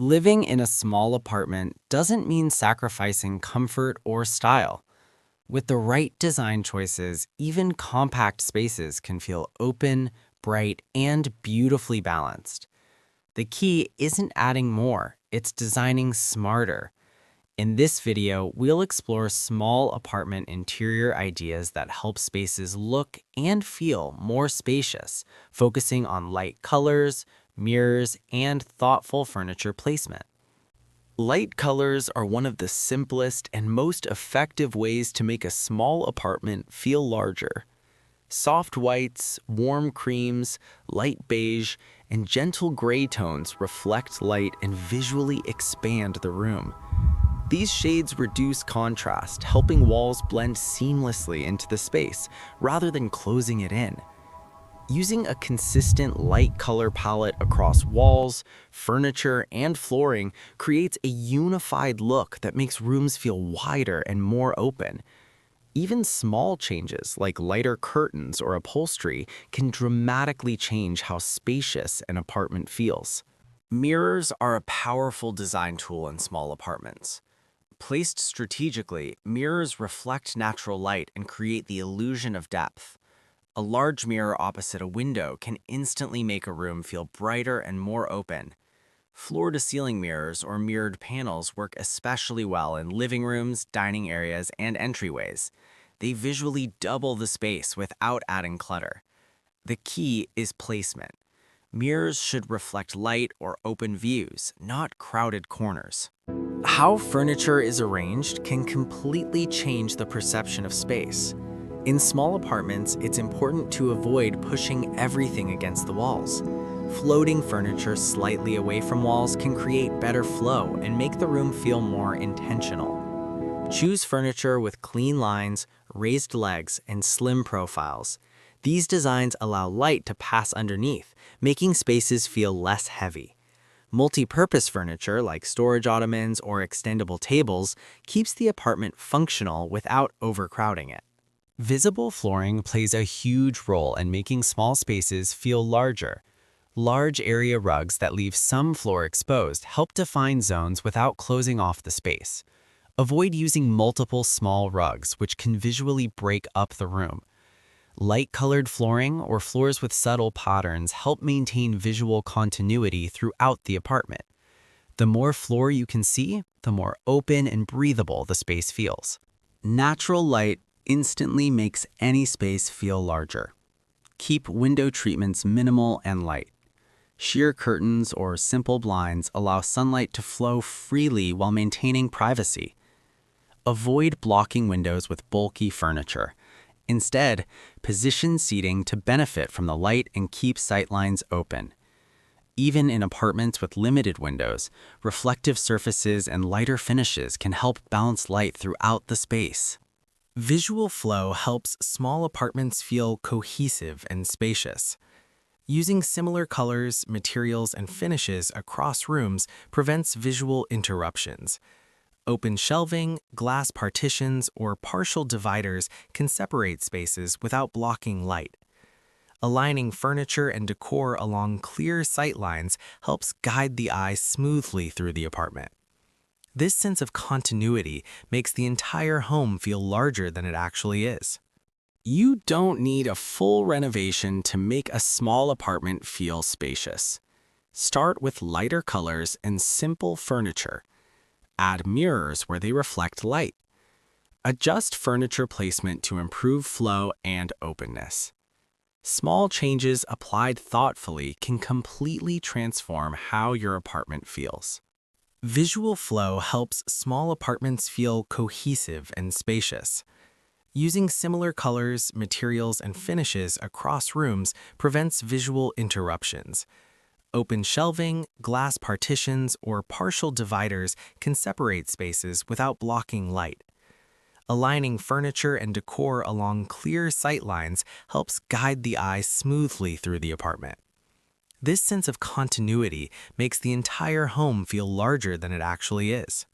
Living in a small apartment doesn't mean sacrificing comfort or style. With the right design choices, even compact spaces can feel open, bright, and beautifully balanced. The key isn't adding more, it's designing smarter. In this video, we'll explore small apartment interior ideas that help spaces look and feel more spacious, focusing on light colors, mirrors, and thoughtful furniture placement. Light colors are one of the simplest and most effective ways to make a small apartment feel larger. Soft whites, warm creams, light beige, and gentle gray tones reflect light and visually expand the room. These shades reduce contrast, helping walls blend seamlessly into the space rather than closing it in. Using a consistent light color palette across walls, furniture, and flooring creates a unified look that makes rooms feel wider and more open. Even small changes like lighter curtains or upholstery can dramatically change how spacious an apartment feels. Mirrors are a powerful design tool in small apartments. Placed strategically, mirrors reflect natural light and create the illusion of depth. A large mirror opposite a window can instantly make a room feel brighter and more open. Floor-to-ceiling mirrors or mirrored panels work especially well in living rooms, dining areas, and entryways. They visually double the space without adding clutter. The key is placement. Mirrors should reflect light or open views, not crowded corners. How furniture is arranged can completely change the perception of space. In small apartments, it's important to avoid pushing everything against the walls. Floating furniture slightly away from walls can create better flow and make the room feel more intentional. Choose furniture with clean lines, raised legs, and slim profiles. These designs allow light to pass underneath, making spaces feel less heavy. Multi-purpose furniture like storage ottomans or extendable tables keeps the apartment functional without overcrowding it. Visible flooring plays a huge role in making small spaces feel larger. Large area rugs that leave some floor exposed help define zones without closing off the space. Avoid using multiple small rugs, which can visually break up the room. Light-colored flooring or floors with subtle patterns help maintain visual continuity throughout the apartment. The more floor you can see, the more open and breathable the space feels. Natural light instantly makes any space feel larger. Keep window treatments minimal and light. Sheer curtains or simple blinds allow sunlight to flow freely while maintaining privacy. Avoid blocking windows with bulky furniture. Instead, position seating to benefit from the light and keep sightlines open. Even in apartments with limited windows, reflective surfaces and lighter finishes can help balance light throughout the space. Visual flow helps small apartments feel cohesive and spacious. Using similar colors, materials, and finishes across rooms prevents visual interruptions. Open shelving, glass partitions, or partial dividers can separate spaces without blocking light. Aligning furniture and decor along clear sightlines helps guide the eye smoothly through the apartment. This sense of continuity makes the entire home feel larger than it actually is. You don't need a full renovation to make a small apartment feel spacious. Start with lighter colors and simple furniture. Add mirrors where they reflect light. Adjust furniture placement to improve flow and openness. Small changes applied thoughtfully can completely transform how your apartment feels. Visual flow helps small apartments feel cohesive and spacious. Using similar colors, materials, and finishes across rooms prevents visual interruptions. Open shelving, glass partitions, or partial dividers can separate spaces without blocking light. Aligning furniture and decor along clear sightlines helps guide the eye smoothly through the apartment. This sense of continuity makes the entire home feel larger than it actually is.